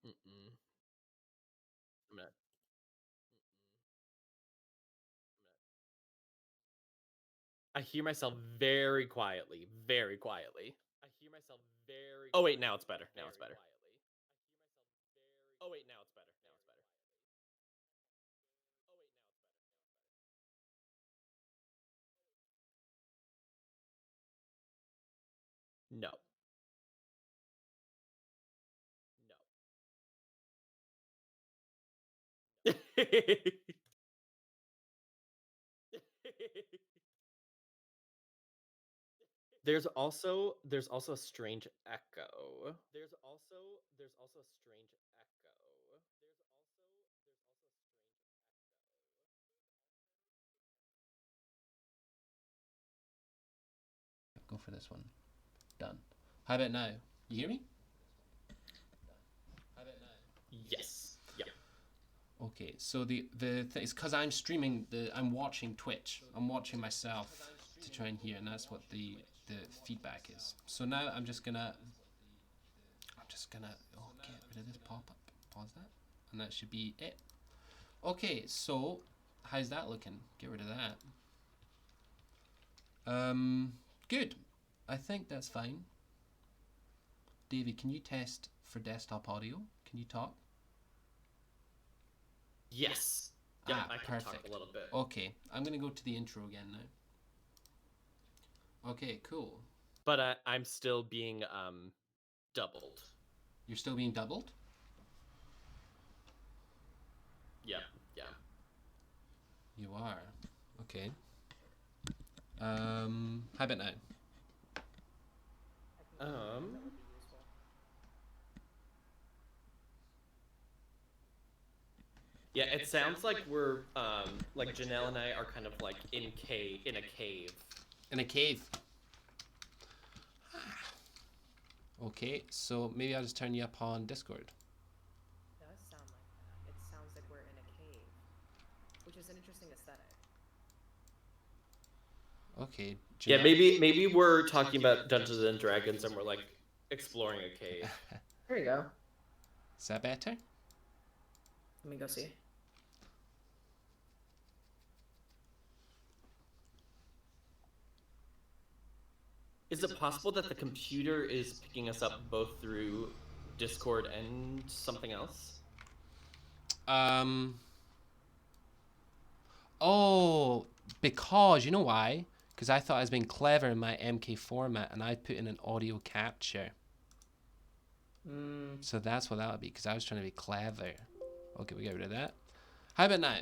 Mm-mm. I'm not. I hear myself very quietly, very quietly. I hear myself very. Oh wait, now it's better. Now it's better. Oh wait, now it's better. Now it's better. Oh wait, now it's better. No. No. there's also a strange echo. There's also a strange echo. Go for this one. Done. How about now? You hear me? Yes. Yeah. Okay, so the thing is because I'm streaming I'm watching Twitch. I'm watching myself to try and hear, and that's what the feedback is. So now I'm just gonna get rid of this pop up. Pause that, and that should be it. Okay, so how's that looking? Get rid of that. Good. I think that's fine. David, can you test for desktop audio? Can you talk? Yes. Yep, I can perfect. talk a little bit. Okay, I'm gonna go to the intro again now. Okay, cool. But I'm still being doubled. You're still being doubled? Yeah. Yeah. You are. Okay. How about now? Yeah, it sounds like we're like Janelle and I are kind of like in a cave. In a cave. Okay, so maybe I'll just turn you up on Discord. It does sound like that. It sounds like we're in a cave, which is an interesting aesthetic. Okay. Janelle? Yeah, maybe we're talking about Dungeons and Dragons and we're like exploring a cave. There you go. Is that better? Let me go see. Is it possible that the computer is picking us up both through Discord and something else? Oh, because you know why? Because I thought I was being clever in my MK format, and I put in an audio capture. So that's what that would be. Because I was trying to be clever. Okay, we get rid of that. How about now?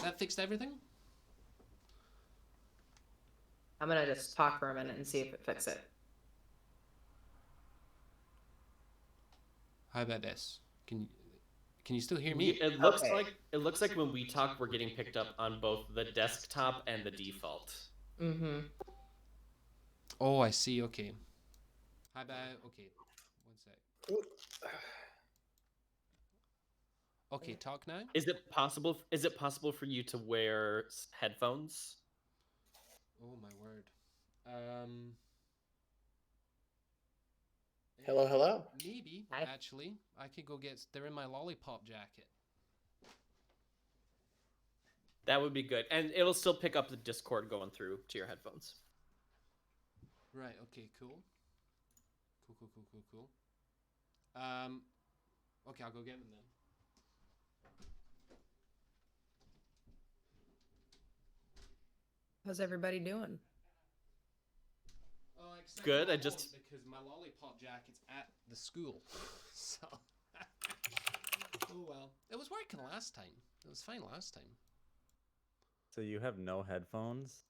That fixed everything? I'm gonna just talk for a minute and see if it fixes it. How about this? Can you still hear me? It looks like when we talk, we're getting picked up on both the desktop and the default. Mm-hmm. Oh, I see. Okay. How about okay? 1 sec. Okay, talk now. Is it possible for you to wear headphones? Oh my word. Hello. Maybe Hi. actually, I could go get. They're in my lollipop jacket. That would be good, and it'll still pick up the Discord going through to your headphones. Right. Okay. Cool. Cool. Okay, I'll go get them then. How's everybody doing? Oh, good. I just because my lollipop jacket's at the school, so. Oh well, it was working last time. It was fine last time. So you have no headphones?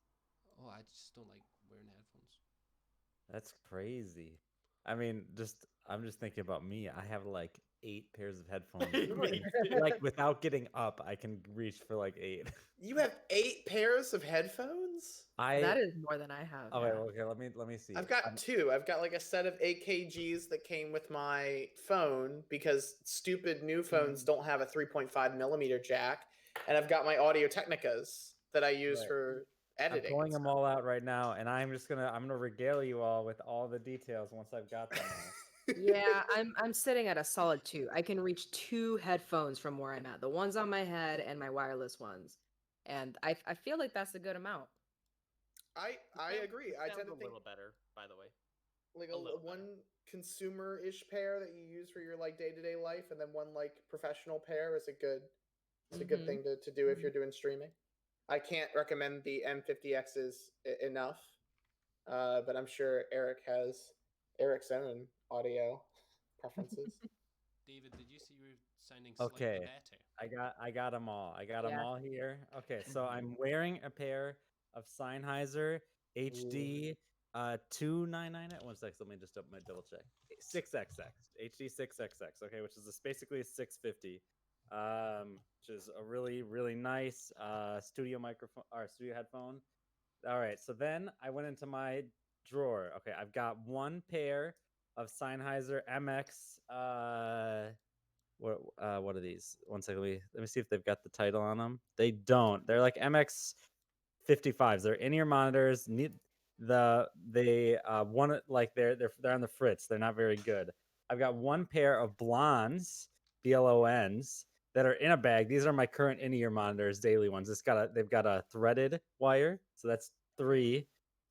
Oh, I just don't like wearing headphones. That's crazy. I mean, I'm just thinking about me. I have like 8 pairs of headphones. Like without getting up, I can reach for like 8. You have 8 pairs of headphones? That is more than I have. Oh, wait, okay, let me see. I've got 2. I've got like a set of AKGs that came with my phone because stupid new phones don't have a 3.5 millimeter jack, and I've got my Audio Technicas that I use for editing. I'm pulling them all out right now, and I'm gonna regale you all with all the details once I've got them all. Yeah, I'm sitting at a solid 2. I can reach 2 headphones from where I'm at. The ones on my head and my wireless ones. And I feel like that's a good amount. I agree. I Sounds tend a to think little better, by the way. like A little better. one consumer-ish pair that you use for your like day-to-day life, and then one like professional pair is a good Mhm. thing to do if you're doing streaming. I can't recommend the M50Xs enough, but I'm sure Eric has Eric's own audio preferences. David, did you see you were sounding slightly Okay, better? I got them all. I got them Yeah. all here. Okay, so Mhm. I'm wearing a pair of Sennheiser HD 299. One sec, let me just double check. 6XX HD 6XX. Okay, which is basically a 650. Which is a really nice studio microphone or studio headphone. All right, so then I went into my drawer. Okay, I've got one pair of Sennheiser MX what are these? One second, let me see if they've got the title on them. They don't. They're like MX 55s. They're in-ear monitors. They one like they're on the fritz. They're not very good. I've got one pair of blondes, BLONs, that are in a bag. These are my current in-ear monitors, daily ones. They've got a threaded wire, so that's 3.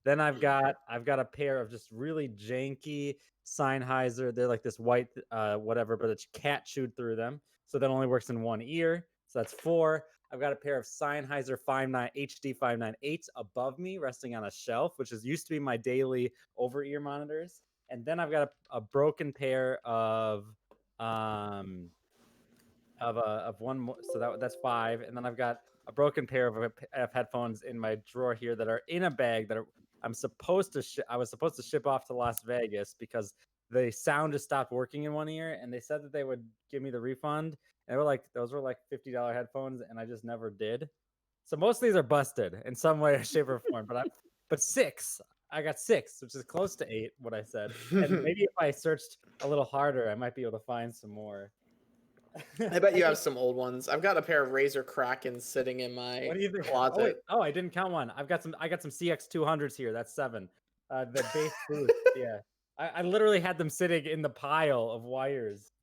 Then I've got a pair of just really janky Sennheiser. They're like this white whatever, but it's cat chewed through them, so that only works in one ear. So that's 4. I've got a pair of Sennheiser 59 HD 598s above me, resting on a shelf, which used to be my daily over-ear monitors. And then I've got a broken pair um of one more, so that's 5. And then I've got a broken pair of headphones in my drawer here that are in a bag that I was supposed to ship off to Las Vegas because the sound just stopped working in one ear, and they said that they would give me the refund. And those were like $50 headphones, and I just never did. So most of these are busted in some way, shape, or form. But 6, I got 6, which is close to 8, what I said. And maybe if I searched a little harder, I might be able to find some more. I bet you have some old ones. I've got a pair of Razor Krakens sitting in my What do you think? Oh wait, closet. I didn't count one. I got some CX200s here. That's 7. The bass boost. Yeah, I literally had them sitting in the pile of wires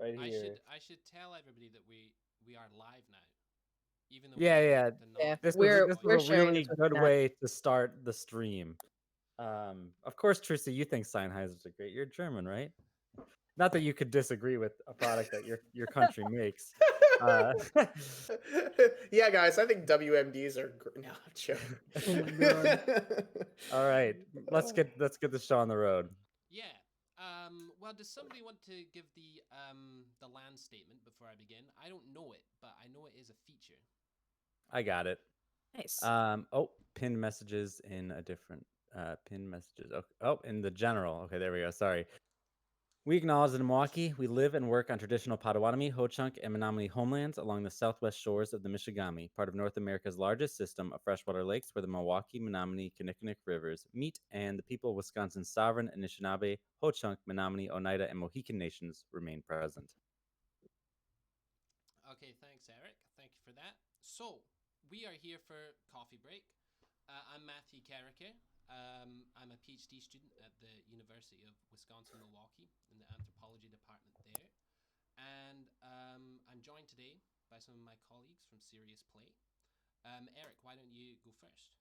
right here. I should tell everybody that we are live now, even though we Yeah, have yeah. the Yeah, not This was we're a we're sharing this really with good Matt. way to start the stream. Of course, Trisha, you think Sennheisers are great. You're German, right? Not that you could disagree with a product that your country makes. Uh, Yeah, guys, I think WMDs are great. No, I'm joking. Oh my god. all right, let's get the show on the road. Yeah. Well, does somebody want to give the land statement before I begin? I don't know it, but I know it is a feature. I got it. Nice. Pinned messages in a different pinned messages. In the general. Okay, there we go. Sorry. We acknowledge that in Milwaukee, we live and work on traditional Potawatomi, Ho-Chunk, and Menominee homelands along the southwest shores of the Michigamme, part of North America's largest system of freshwater lakes where the Milwaukee, Menominee, Kinnickinnic rivers meet, and the people of Wisconsin's sovereign Anishinaabe, Ho-Chunk, Menominee, Oneida, and Mohican nations remain present. Okay, thanks, Eric. Thank you for that. So, we are here for coffee break. I'm Matthew Carricker. I'm a PhD student at the University of Wisconsin-Milwaukee in the anthropology department there. And I'm joined today by some of my colleagues from Serious Play. Eric, why don't you go first?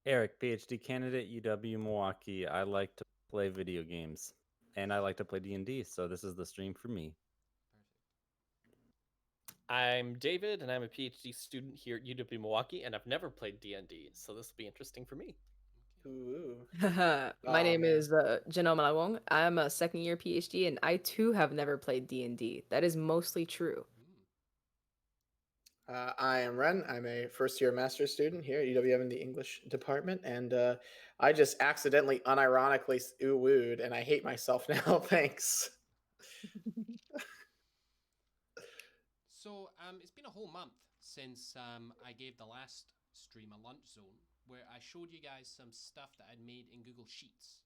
Eric, PhD candidate, UW Milwaukee. I like to play video games, and I like to play D&D, so this is the stream for me. Perfect. I'm David, and I'm a PhD student here at UW Milwaukee, and I've never played D&D, so this will be interesting for me. Ooh. My name man. is Janelle Malawong. I'm a second year PhD, and I too have never played D&D. That is mostly true. I am Ren. I'm a first year master's student here at UWM in the English department, and I just accidentally, unironically ooh-wooed, and I hate myself now. Thanks. So, it's been a whole month since I gave the last stream a lunch zone where I showed you guys some stuff that I'd made in Google Sheets.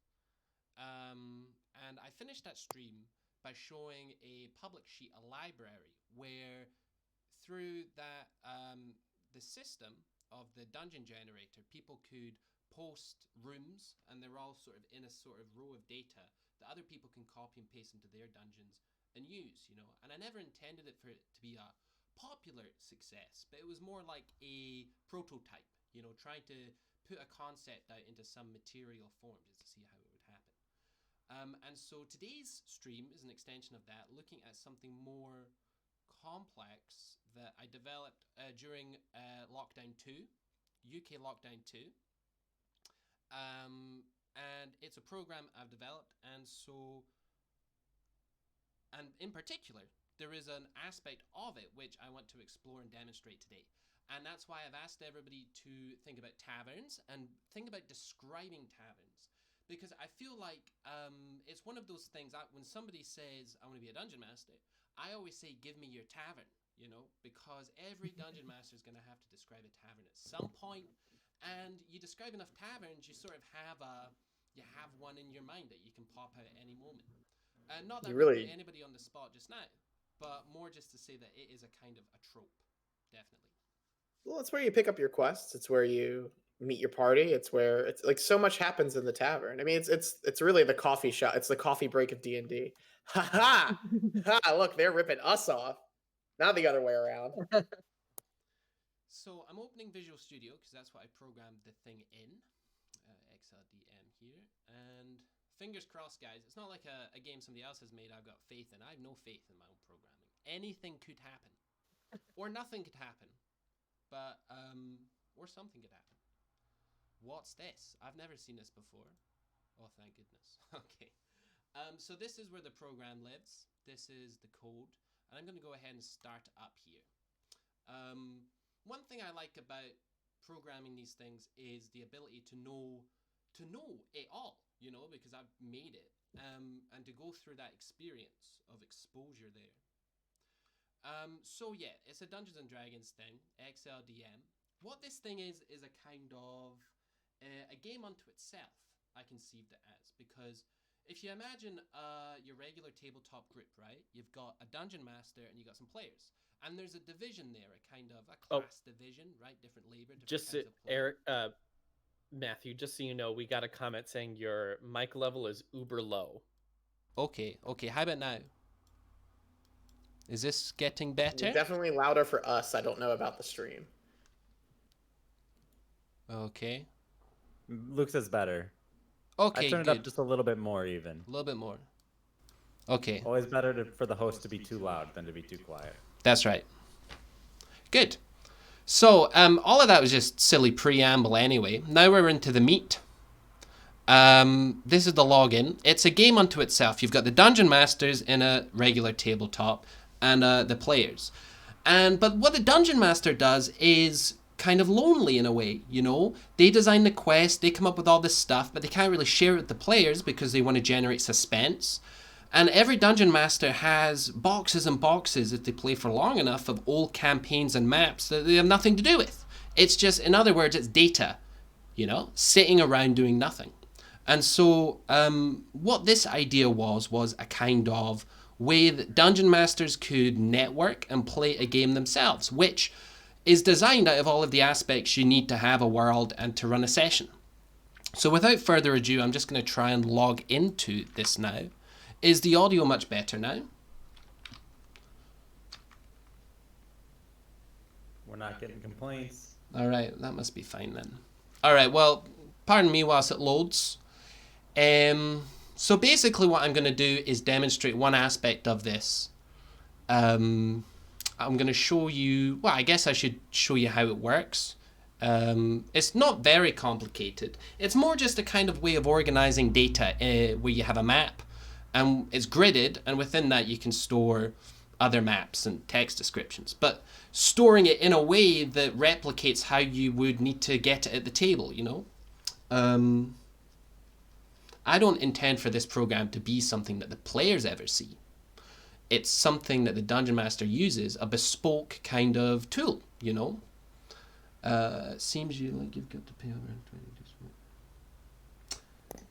And I finished that stream by showing a public sheet, a library, where through that the system of the dungeon generator, people could post rooms, and they're all sort of in a sort of row of data that other people can copy and paste into their dungeons and use, you know. And I never intended it for it to be a popular success, but it was more like a prototype, you know, trying to put a concept out into some material form just to see how it would happen. And so today's stream is an extension of that, looking at something more complex that I developed during Lockdown 2, UK Lockdown 2. And it's a program I've developed, and in particular, there is an aspect of it which I want to explore and demonstrate today. And that's why I've asked everybody to think about taverns and think about describing taverns. Because I feel like it's one of those things that when somebody says, I want to be a dungeon master, I always say, give me your tavern, you know, because every dungeon master is going to have to describe a tavern at some point. And you describe enough taverns, you sort of have one in your mind that you can pop out at any moment. Not that I'm putting anybody on the spot just now, but more just to say that it is a kind of a trope, definitely. Well, it's where you pick up your quests. It's where you meet your party. It's where it's like so much happens in the tavern. I mean, it's really the coffee shop. It's the coffee break of D&D. Ha ha! Ha! Look, they're ripping us off, not the other way around. So I'm opening Visual Studio because that's what I programmed the thing in. XLDM here, and fingers crossed, guys. It's not like a game somebody else has made I've got faith in. I have no faith in my own programming. Anything could happen, or nothing could happen, but or something could happen. What's this? I've never seen this before. Oh, thank goodness. Okay. So this is where the program lives. This is the code, and I'm going to go ahead and start up here. One thing I like about programming these things is the ability to know it all, you know, because I've made it, and to go through that experience of exposure there. So yeah, it's a Dungeons and Dragons thing, XLDM. What this thing is a kind of a game unto itself, I conceived it as, because if you imagine your regular tabletop group, right? You've got a dungeon master and you got some players. And there's a division there, a kind of a class division, right? Different labor, different kinds of play. Eric, Matthew, just so you know, we got a comment saying your mic level is uber low. Okay. How about now? Is this getting better? It's definitely louder for us. I don't know about the stream. Okay. Luke says better. Okay, I turned it up just a little bit more, even. A little bit more. Okay. Always better for the host to be too loud than to be too quiet. That's right. Good. So all of that was just silly preamble anyway. Now we're into the meat. This is the login. It's a game unto itself. You've got the dungeon masters in a regular tabletop and the players. But what the dungeon master does is kind of lonely in a way, you know? They design the quest, they come up with all this stuff, but they can't really share it with the players because they want to generate suspense. And every dungeon master has boxes and boxes, if they play for long enough, of old campaigns and maps that they have nothing to do with. It's just, in other words, it's data, you know, sitting around doing nothing. And so what this idea was a kind of way that dungeon masters could network and play a game themselves, which is designed out of all of the aspects you need to have a world and to run a session. So without further ado, I'm just going to try and log into this now. Is the audio much better now? We're not getting complaints. All right, that must be fine then. All right, well, pardon me whilst it loads. So basically what I'm going to do is demonstrate one aspect of this. I'm going to show you, well, I guess I should show you how it works. It's not very complicated. It's more just a kind of way of organizing data where you have a map and it's gridded, and within that you can store other maps and text descriptions, but storing it in a way that replicates how you would need to get it at the table, you know? I don't intend for this program to be something that the players ever see. It's something that the Dungeon Master uses, a bespoke kind of tool, you know? Seems you like you've got to pay around 20.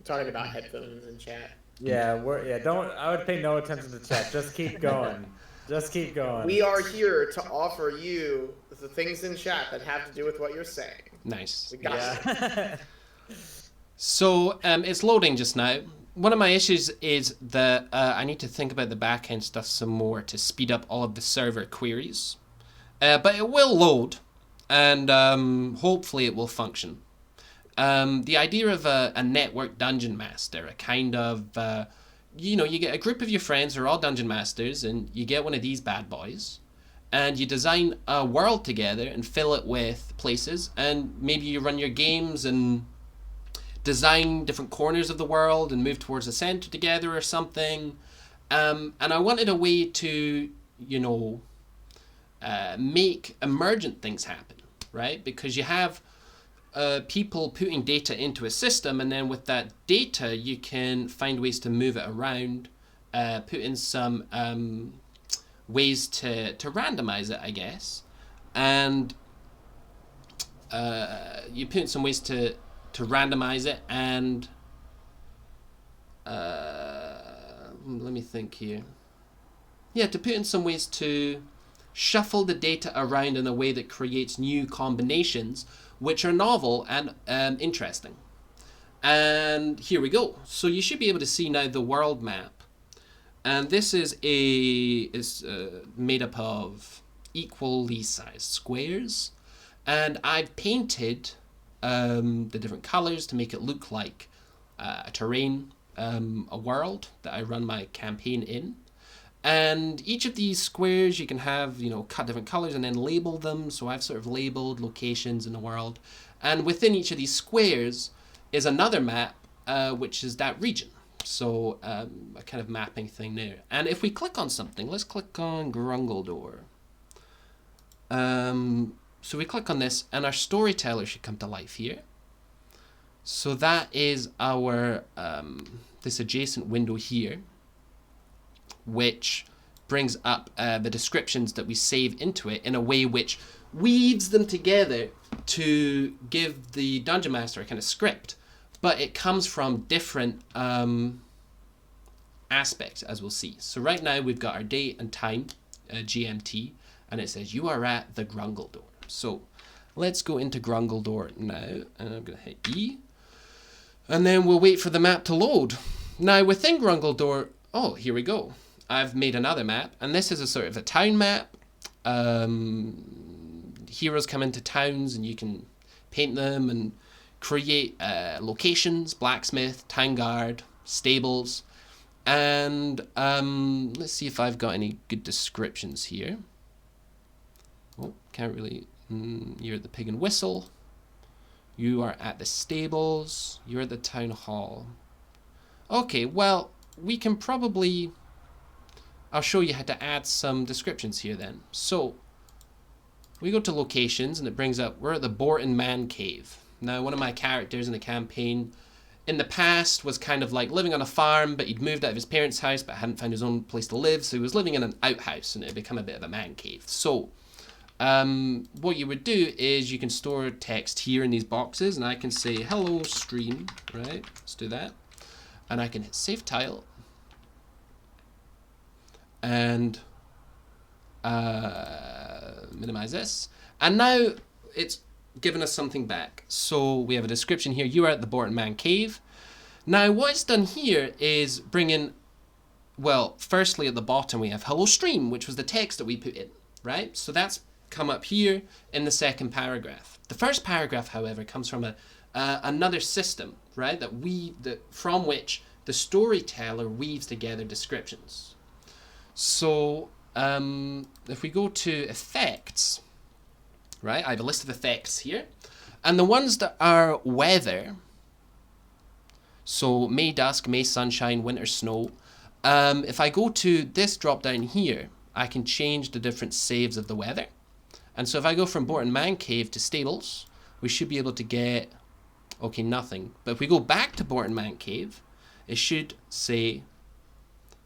Talking about headphones and chat. Yeah, I would pay no attention to chat. Just keep going. Just keep going. We are here to offer you the things in chat that have to do with what you're saying. Nice. We got Yeah. So it's loading just now. one of my issues is that I need to think about the backend stuff some more to speed up all of the server queries. But it will load, and hopefully it will function. The idea of a network dungeon master, a kind of, you get a group of your friends who are all dungeon masters, and you get one of these bad boys, and you design a world together and fill it with places, and maybe you run your games and design different corners of the world and move towards the center together or something. And I wanted a way to, make emergent things happen, right? Because you have people putting data into a system, and then with that data, you can find ways to move it around, put in some ways to randomize it, I guess, and you put in some ways to randomize it, and let me think here. Yeah, to put in some ways to shuffle the data around in a way that creates new combinations which are novel and interesting. And here we go. So you should be able to see now the world map. And this is made up of equally sized squares. And I've painted the different colors to make it look like a terrain, a world that I run my campaign in. And each of these squares you can have, cut different colors and then label them. So I've sort of labeled locations in the world. And within each of these squares is another map, which is that region. So a kind of mapping thing there. And if we click on something, let's click on Grungledor. So we click on this, and our storyteller should come to life here. So that is our this adjacent window here, which brings up the descriptions that we save into it in a way which weaves them together to give the Dungeon Master a kind of script. But it comes from different aspects, as we'll see. So right now we've got our date and time, GMT, and it says you are at the Grungledor. So let's go into Grungledor now, and I'm going to hit E. And then we'll wait for the map to load. Now within Grungledor, oh, here we go. I've made another map, and this is a sort of a town map. Heroes come into towns, and you can paint them and create locations: blacksmith, town guard, stables. And let's see if I've got any good descriptions here. Oh, can't really. You're at the Pig and Whistle. You are at the stables. You're at the town hall. Okay, well, we can probably... I'll show you how to add some descriptions here then. So, we go to locations, and it brings up, we're at the Borton Man Cave. Now, one of my characters in the campaign in the past was kind of like living on a farm, but he'd moved out of his parents' house, but hadn't found his own place to live, so he was living in an outhouse, and it had become a bit of a man cave. So, what you would do is you can store text here in these boxes, and I can say, hello, stream, right? Let's do that. And I can hit save tile. And minimize this. And now it's given us something back. So we have a description here. You are at the Borton Man Cave. Now what it's done here is bring in, well, firstly at the bottom we have hello stream, which was the text that we put in, right? So that's come up here in the second paragraph. The first paragraph, however, comes from another system, right? From which the storyteller weaves together descriptions. So if we go to effects, right? I have a list of effects here. And the ones that are weather, so May dusk, May sunshine, winter snow. If I go to this drop down here, I can change the different saves of the weather. And so if I go from Borton Man Cave to Stables, we should be able to get, okay, nothing. But if we go back to Borton Man Cave, it should say,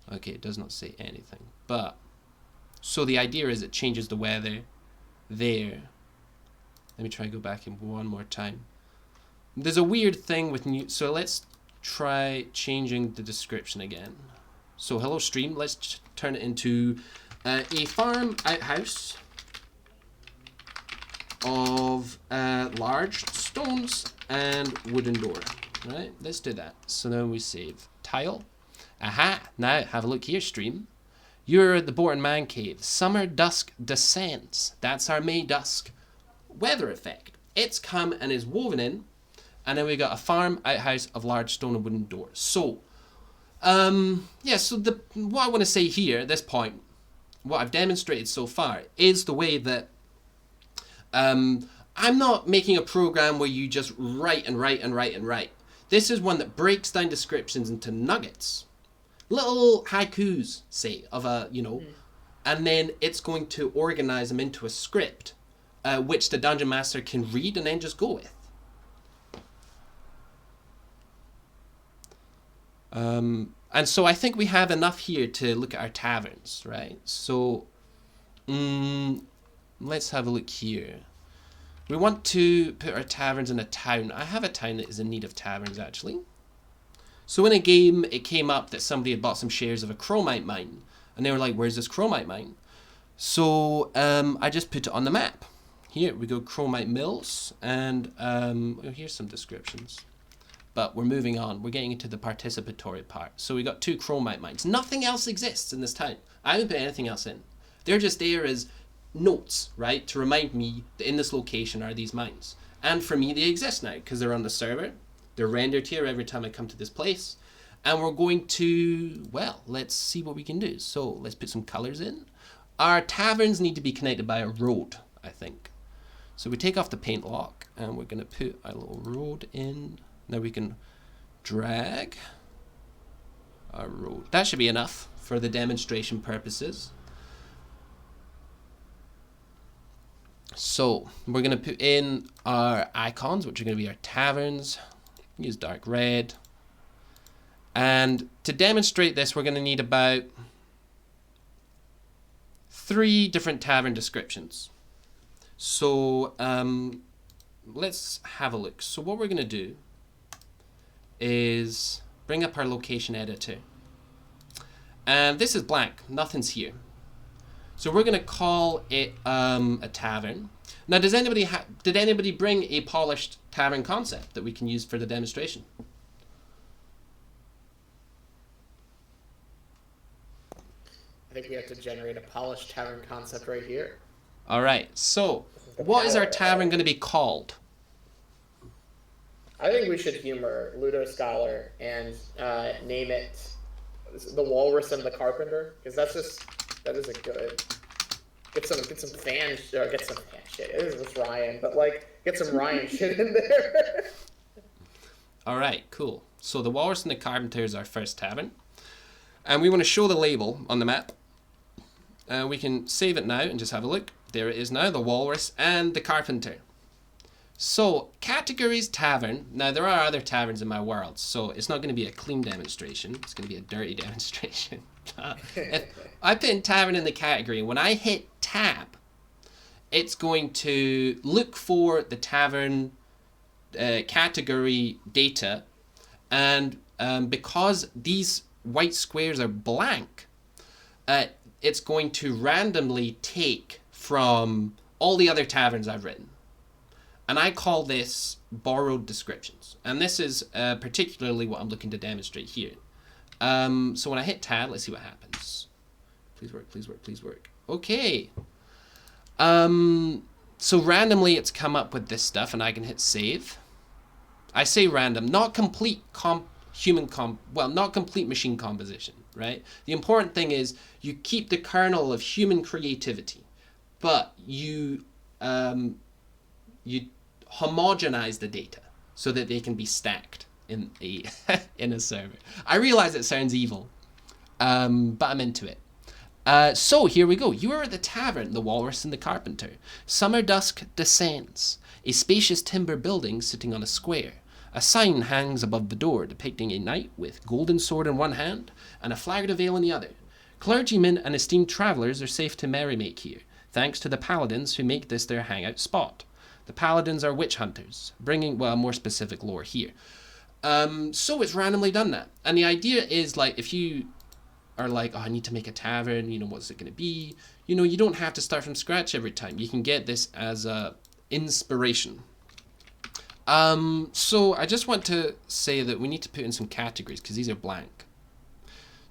okay, it does not say anything. But, so the idea is it changes the weather there. Let me try to go back in one more time. There's a weird thing with new, so let's try changing the description again. So hello stream, let's turn it into a farm outhouse of large stones and wooden door. Right, let's do that. So now we save tile. Aha, now have a look here, stream. You're at the Borton Man Cave. Summer dusk descends. That's our May dusk weather effect. It's come and is woven in. And then we got a farm outhouse of large stone and wooden doors. So, yeah, so what I want to say here at this point, what I've demonstrated so far, is the way that I'm not making a program where you just write and write and write and write. This is one that breaks down descriptions into nuggets. Little haikus, say, of a, and then it's going to organize them into a script, which the Dungeon Master can read and then just go with. And so I think we have enough here to look at our taverns, right? So, let's have a look here. We want to put our taverns in a town. I have a town that is in need of taverns, actually. So in a game, it came up that somebody had bought some shares of a chromite mine. And they were like, where's this chromite mine? So I just put it on the map. Here we go, chromite mills. And here's some descriptions. But we're moving on. We're getting into the participatory part. So we got 2 chromite mines. Nothing else exists in this town. I haven't put anything else in. They're just there as notes, right? To remind me that in this location are these mines. And for me, they exist now because they're on the server. They're rendered here every time I come to this place. And we're going to, well, let's see what we can do. So let's put some colors in. Our taverns need to be connected by a road, I think. So we take off the paint lock and we're going to put a little road in. Now we can drag our road. That should be enough for the demonstration purposes. So we're going to put in our icons, which are going to be our taverns. Use dark red. And to demonstrate this, we're going to need about 3 different tavern descriptions. So let's have a look. So what we're going to do is bring up our location editor. And this is blank. Nothing's here. So we're going to call it a tavern. Now, did anybody bring a polished tavern concept that we can use for the demonstration? I think we have to generate a polished tavern concept right here. All right. So what is our tavern going to be called? I think we should humor Ludo Scholar and name it The Walrus and the Carpenter, because that is a good. Get some fan shit. It was Ryan, but like get some Ryan shit in there. All right, cool. So the Walrus and the Carpenter is our first tavern, and we want to show the label on the map. We can save it now and just have a look. There it is now, the Walrus and the Carpenter. So categories tavern. Now there are other taverns in my world, so it's not going to be a clean demonstration. It's going to be a dirty demonstration. If I put in tavern in the category, when I hit tab, it's going to look for the tavern category data, and because these white squares are blank, it's going to randomly take from all the other taverns I've written. And I call this borrowed descriptions. And this is particularly what I'm looking to demonstrate here. So when I hit tab, let's see what happens. Please work, please work, please work. Okay. So randomly it's come up with this stuff and I can hit save. I say random, not complete not complete machine composition, right? The important thing is you keep the kernel of human creativity, but you homogenize the data so that they can be stacked in a in a server. I realize it sounds evil, but I'm into it. So here we go. You are at the tavern, the Walrus and the Carpenter. Summer dusk descends. A spacious timber building sitting on a square. A sign hangs above the door depicting a knight with golden sword in one hand and a flagon of ale in the other. Clergymen and esteemed travelers are safe to merrymake here, thanks to the paladins who make this their hangout spot. The paladins are witch hunters, bringing, well, more specific lore here. So it's randomly done that. And the idea is, like, if you are like, oh, I need to make a tavern, what's it going to be? You don't have to start from scratch every time. You can get this as a inspiration. So I just want to say that we need to put in some categories because these are blank.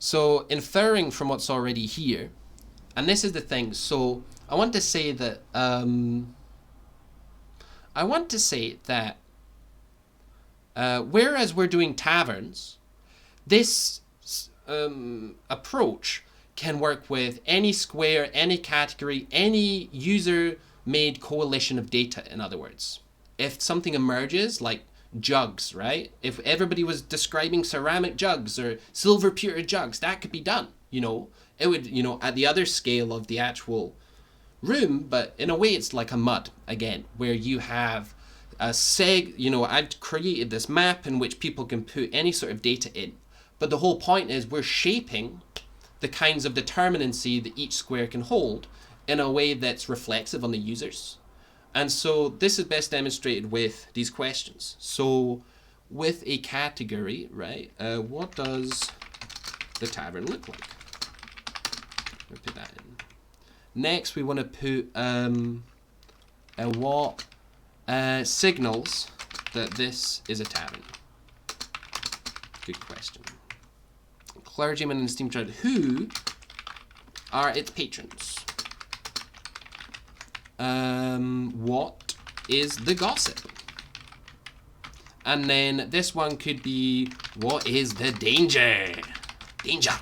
So inferring from what's already here, and this is the thing. So I want to say that whereas we're doing taverns, this approach can work with any square, any category, any user-made coalition of data, in other words. If something emerges, like jugs, right? If everybody was describing ceramic jugs or silver pewter jugs, that could be done, you know? It would, you know, at the other scale of the actual room, but in a way it's like a mud, again, where you have I've created this map in which people can put any sort of data in. But the whole point is we're shaping the kinds of determinacy that each square can hold in a way that's reflexive on the users. And so this is best demonstrated with these questions. So with a category, right, what does the tavern look like? We'll put that in. Next, we want to put what signals that this is a tavern. Good question. Clergyman and esteemed child, who are its patrons? What is the gossip? And then this one could be, what is the danger? Danger.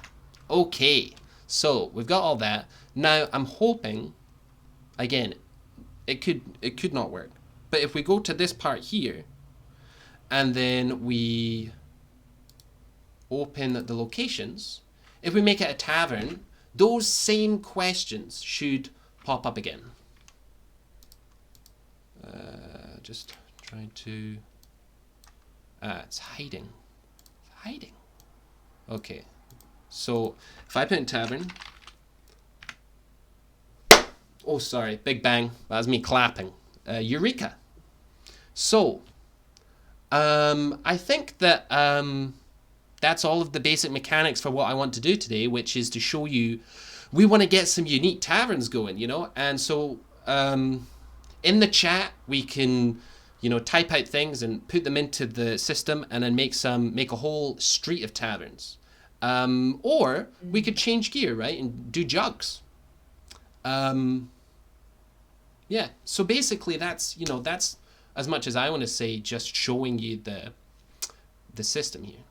Okay, so we've got all that. Now I'm hoping, again, it could not work. But if we go to this part here, and then we open the locations, if we make it a tavern, those same questions should pop up again. Just trying to... it's hiding. It's hiding. Okay. So, if I put in tavern... Oh, sorry. Big bang. That was me clapping. Eureka. So, I think that that's all of the basic mechanics for what I want to do today, which is to show you we want to get some unique taverns going, you know? And so, in the chat, we can, you know, type out things and put them into the system and then make a whole street of taverns. Or we could change gear, right, and do jugs. Yeah, so basically that's as much as I want to say, just showing you the system here.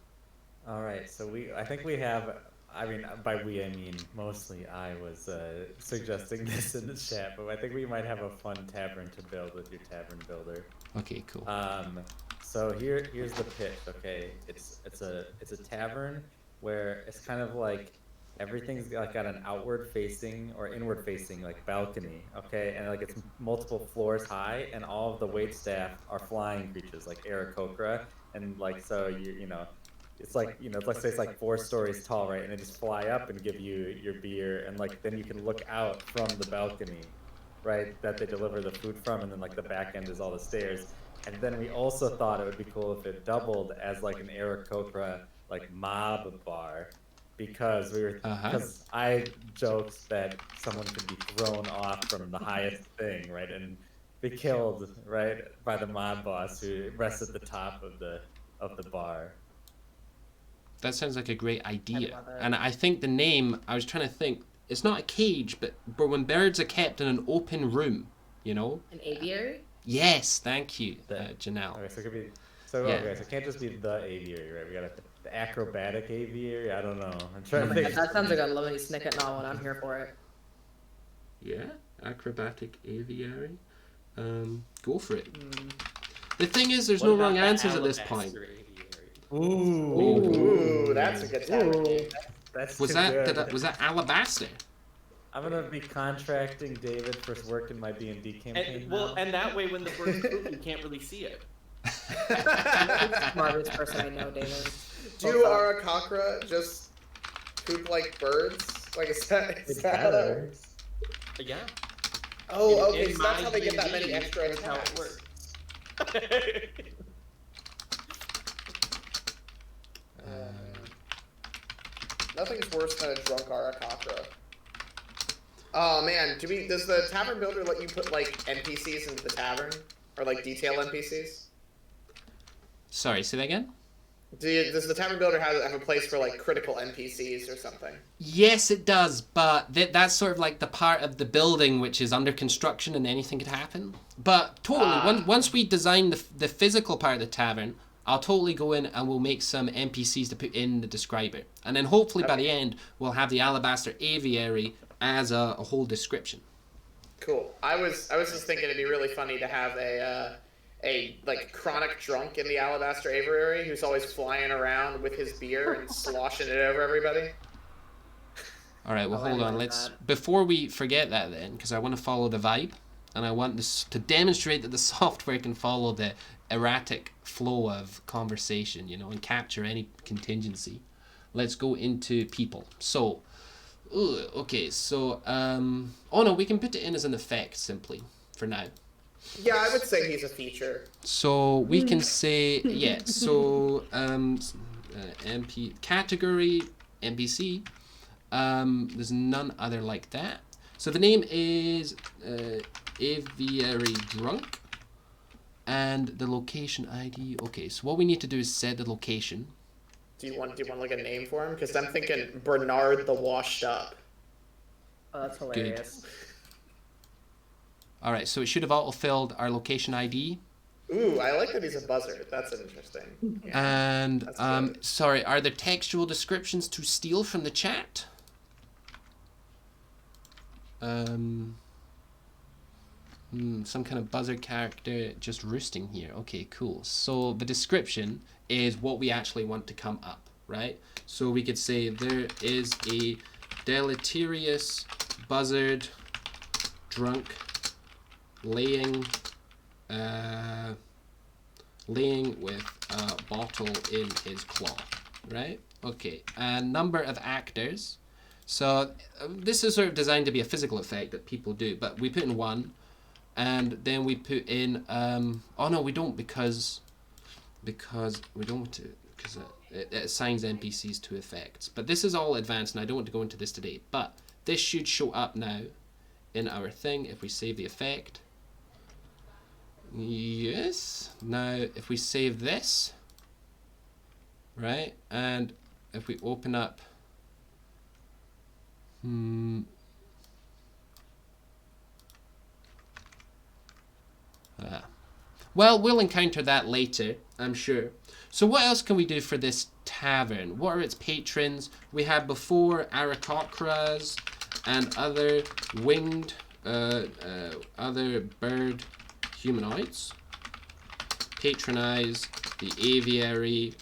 All right, so I think we have, I mean, by we I mean mostly I was suggesting this in the chat, but I think we might have a fun tavern to build with your tavern builder. Okay, cool. So here's the pitch. Okay, it's a tavern where it's kind of like everything's like got an outward facing or inward facing like balcony. Okay, and like it's multiple floors high, and all of the wait staff are flying creatures like Aarakocra, and like so you know. It's like, you know, let's say it's like 4 stories tall, right? And they just fly up and give you your beer, and like then you can look out from the balcony, right? That they deliver the food from, and then like the back end is all the stairs. And then we also thought it would be cool if it doubled as like an Aarakocra like mob bar, because because I joked that someone could be thrown off from the highest thing, right, and be killed, right, by the mob boss who rests at the top of the bar. That sounds like a great idea. And I think the name, I was trying to think, it's not a cage, but when birds are kept in an open room, you know? An aviary? Yes, thank you, Janelle. Okay, so it could be, so it can't just be the aviary, right? We got the acrobatic aviary. I don't know. I'm trying to think. That sounds like a Lemony Snicket novel, and I'm here for it. Yeah, acrobatic aviary. Go for it. The thing is, there's no wrong answers at this point. Ooh, that's a good tavern name. Was that Alabaster? I'm gonna be contracting David for work in my D&D campaign. And that way, when the birds poop, you can't really see it. Smartest person I know, David. Do Aarakocra just poop like birds? Like, is that how that works? Yeah. Oh, okay, so that's how they get that many extra That's how it attacks. works. Nothing's worse than a drunk Aarakocra. Oh man, does the tavern builder let you put like NPCs into the tavern? Or like detail NPCs? Sorry, say that again? Does the tavern builder have a place for like critical NPCs or something? Yes, it does, but that's sort of like the part of the building which is under construction and anything could happen. But totally, once we design the physical part of the tavern, I'll totally go in and we'll make some NPCs to put in the describer. And then hopefully by the end, we'll have the Alabaster Aviary as a whole description. Cool. I was just thinking it'd be really funny to have a like chronic drunk in the Alabaster Aviary who's always flying around with his beer and sloshing it over everybody. All right, well, Oh, I hold on. like Let's that. before we forget that then, because I want to follow the vibe, and I want this to demonstrate that the software can follow the erratic flow of conversation, and capture any contingency. Let's go into people. So, okay, so oh no, we can put it in as an effect simply for now. Yeah, I would say he's a feature. So we can say yeah. So MP category NPC. There's none other like that. So the name is Aviary Drunk, and the location ID. Okay, so what we need to do is set the location. Do you want like a name for him? Because I'm thinking Bernard the Washed Up. Oh, that's hilarious. All right, so it should have auto-filled our location ID. Ooh, I like that he's a buzzard. That's interesting. Yeah. And That's good. sorry, are there textual descriptions to steal from the chat? Some kind of buzzard character just roosting here. Okay, cool. So the description is what we actually want to come up, right? So we could say there is a deleterious buzzard drunk laying with a bottle in his claw, right? Okay, and number of actors. So this is sort of designed to be a physical effect that people do, but we put in 1, and then we put in oh no, we don't, because we don't want to, because it assigns NPCs to effects. But this is all advanced, and I don't want to go into this today. But this should show up now in our thing if we save the effect. Yes. Now, if we save this, right, and if we open up, well, we'll encounter that later, I'm sure. So what else can we do for this tavern? What are its patrons? We had before Aracocras and other winged, other bird humanoids. Patronize the aviary.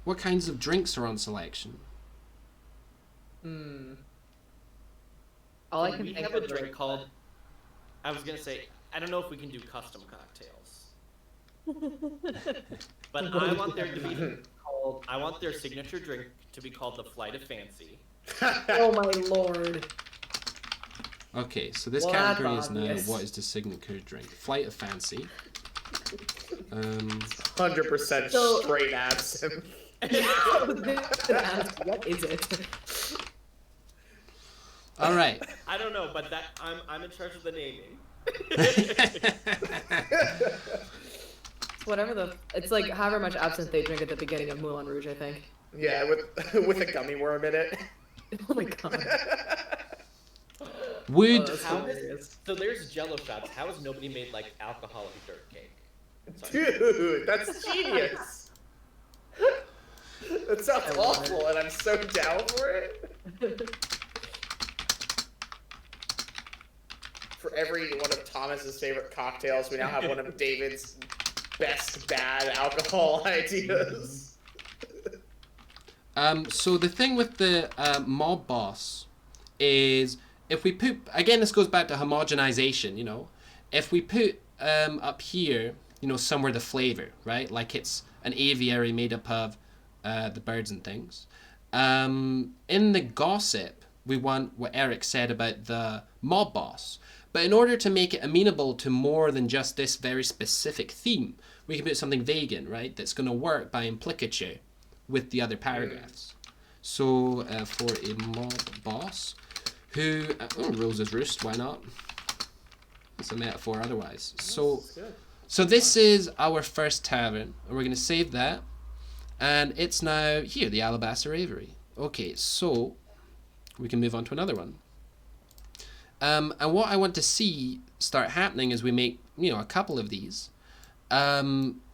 What kinds of drinks are on selection? All I Can can we think have of a drink called? I was gonna say, I don't know if we can do custom cocktails, but I want there to be called. I want their signature drink to be called the Flight of Fancy. Oh my lord. Okay, so this Well, that's category is now obvious. what is the signature drink? Flight of Fancy. 100% So- straight absinthe. I was gonna ask, what is it? All right. I don't know, but that I'm in charge of the naming. Whatever it's like however much absinthe they drink at the beginning of Moulin Rouge, I think. Yeah, with a gummy worm in it. Oh my god. Would That's How hilarious. So there's Jello shots. How has nobody made like alcoholic dirt cake? Sorry. Dude, that's genius. That sounds I love awful, and I'm so down for it. For every one of Thomas's favorite cocktails, we now have one of David's best bad alcohol ideas. so the thing with the mob boss is if we put, again, this goes back to homogenization, if we put up here, somewhere the flavor, right? Like it's an aviary made up of the birds and things. In the gossip, we want what Eric said about the mob boss. But in order to make it amenable to more than just this very specific theme, we can put something vague in, right? That's going to work by implicature with the other paragraphs. So for a mob boss who rules his roost, why not? It's a metaphor otherwise. So So this is our first tavern, and we're going to save that. And it's now here, the Alabaster Aviary. Okay, so we can move on to another one. And what I want to see start happening as we make, a couple of these,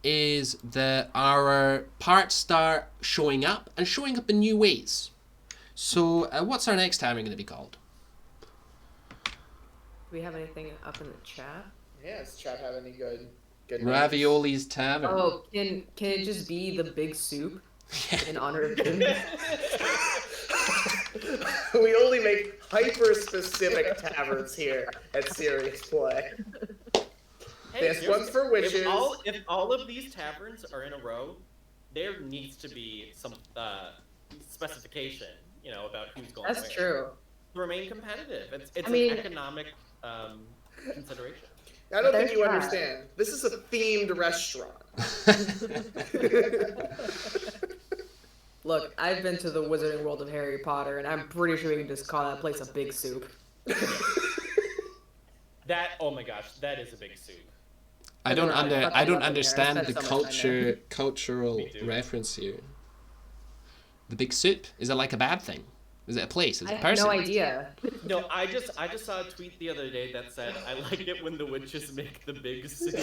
is that our parts start showing up in new ways. So what's our next tavern going to be called? Do we have anything up in the chat? Yeah, does chat have any good names? Ravioli's Tavern. Oh, can it just be the Big Soup in honor of Jim? We only make hyper-specific taverns here at Serious Play. Hey, This one's for witches. If all of these taverns are in a row, there needs to be some specification, about who's going That's where. true. To remain competitive. It's I mean- an economic consideration. I don't There's think you that. understand. This is a themed restaurant. Look, I've been to the Wizarding World of Harry Potter, and I'm pretty sure we can just call that place a Big Soup. Oh my gosh, that is a big soup. I don't I fucking love it understand there. the I spent so much time there. cultural Me too. reference here. The Big Soup, is it like a bad thing? Is it a place? Is I it a have person? no idea. No, I just saw a tweet the other day that said, "I like it when the witches make the big soup."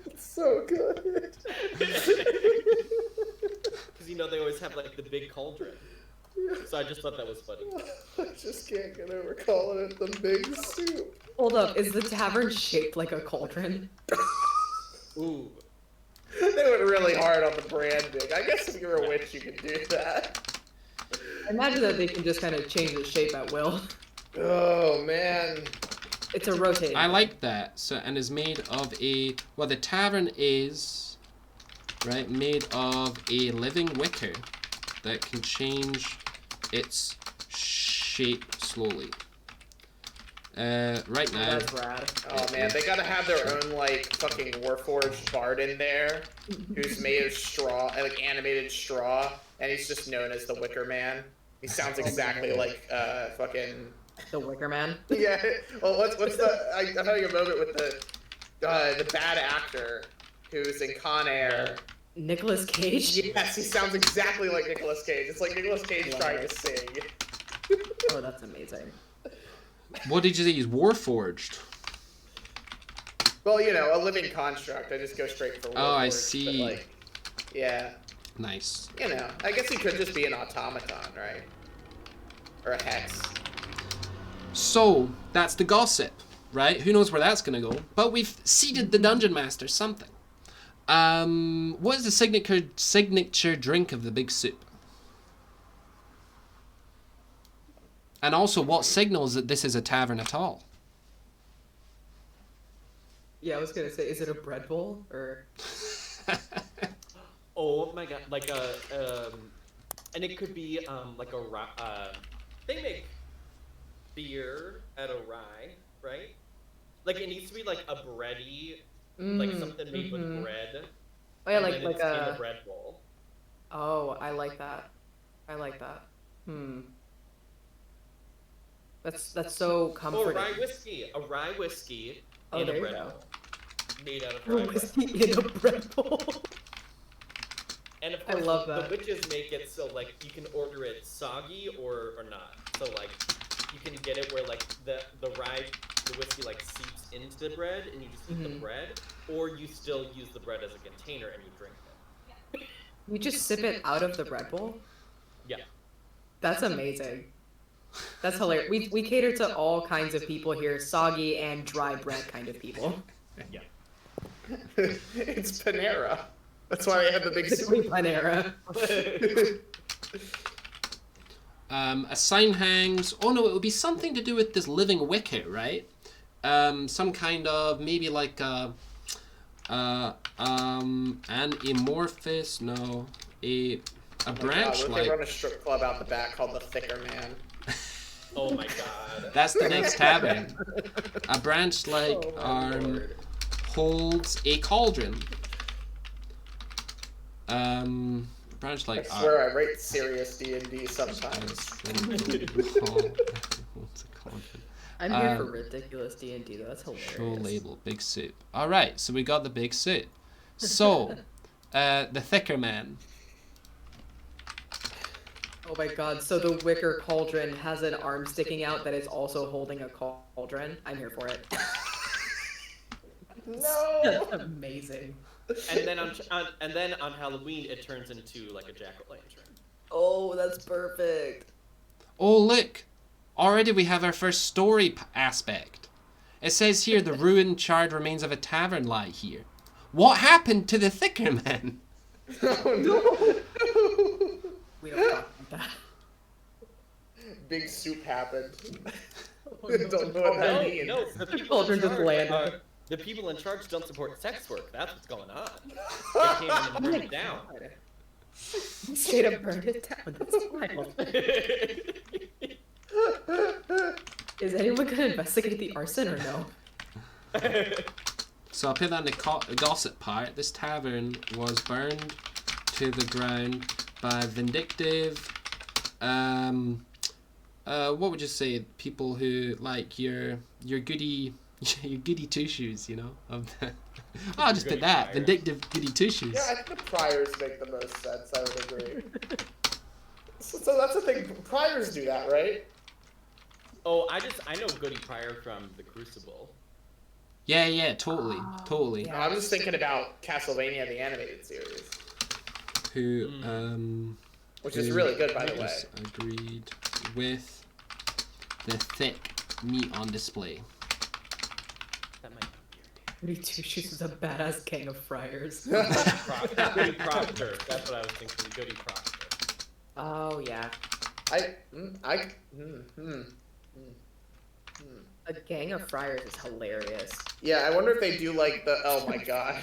It's so good. Because they always have like the big cauldron. So I just thought that was funny. I just can't get over calling it the Big Soup. Hold up, is the tavern shaped like a cauldron? Ooh. They went really hard on the branding. I guess if you're a witch, you could do that. Imagine that they can just kind of change the shape at will. Oh man. It's a rotating. I like that. So, and is made of the tavern is, right, made of a living wicker that can change its shape slowly. Right now. That's rad. Oh man, they gotta have their own like fucking Warforged bard in there, who's made of straw, like animated straw, and he's just known as the Wicker Man. He sounds exactly like fucking The Wicker Man. yeah. Well, what's the? I'm having a moment with the bad actor who's in Con Air. Nicolas Cage? Yes, he sounds exactly like Nicolas Cage. It's like Nicolas Cage trying to sing. Oh, that's amazing. What did you say? He's Warforged. Well, a living construct. I just go straight for. Oh, I Warforged, see. But, like, yeah. Nice. I guess he could just be an automaton, right? Or a hex. So, that's the gossip, right? Who knows where that's going to go? But we've seeded the Dungeon Master something. What is the signature drink of the Big Soup? And also, what signals that this is a tavern at all? Yeah, I was gonna say, is it a bread bowl or? Oh my god, like and it could be like a they make beer at a rye, right? Like it needs to be like a bready, like something made with bread. Oh yeah, and like then like it's in a a. bread bowl. Oh, I like that. I like that. That's so Oh, comforting. rye whiskey, a rye whiskey Oh, in there a you bread go. bowl, made out of Oh, rye whiskey. whiskey in a bread bowl. And of I course, love the that. witches make it so like you can order it soggy or not. So like you can get it where like the whiskey like seeps into the bread and you just eat the bread, or you still use the bread as a container and you drink it. You just sip it out of the bread bowl? Yeah. That's amazing. That's hilarious. We cater to all kinds of people here, soggy and dry bread kind of people. Yeah. It's Panera. That's why they have the big Basically Panera. A sign hangs. Oh no, it would be something to do with this living wicket, right? Some kind of maybe like an amorphous. No, a branch What if like. they run a strip club out the back called the Thicker Man? Oh my god. That's the next tavern. A branch like Oh my Lord. holds a cauldron. Branch I like swear I rate serious D&D sometimes. I'm here for ridiculous D&D though. That's hilarious. Show label, big soup. All right, so we got the big soup. So, the thicker man. Oh my god, so the wicker cauldron has an arm sticking out that is also holding a cauldron. I'm here for it. No. That's amazing. And then on Halloween it turns into like a jack-o'-lantern. Oh, that's perfect. Oh, look. Already we have our first story aspect. It says here, the ruined, charred remains of a tavern lie here. What happened to the thicker man? Oh no. We don't talk about that. Big soup happened. Oh, no. Don't know what that means. No, the people Cauldron in just charge, landed. the people in charge don't support sex work. That's what's going on. They came in and burned it down. Straight up burned it down. That's wild. Is anyone gonna investigate the arson or no? So I'll put that in the gossip part. This tavern was burned to the ground by vindictive, what would you say? People who like your goody two shoes, you know? I'll just put that, vindictive goody two shoes. Yeah, I think the priors make the most sense. I would agree. So that's the thing. Priors do that, right? Oh, I know Goody Pryor from the Crucible. Yeah, totally. Yeah. No, I'm just thinking about Castlevania, the animated series, Who, which is really good, by the way. Agreed with the thick meat on display. That might Goody Two Shoes is a badass gang of friars. be Goody Proctor. That's what I was thinking. Goody Proctor. Oh yeah. A gang of friars is hilarious. Yeah, I wonder if they do like the. Oh my god.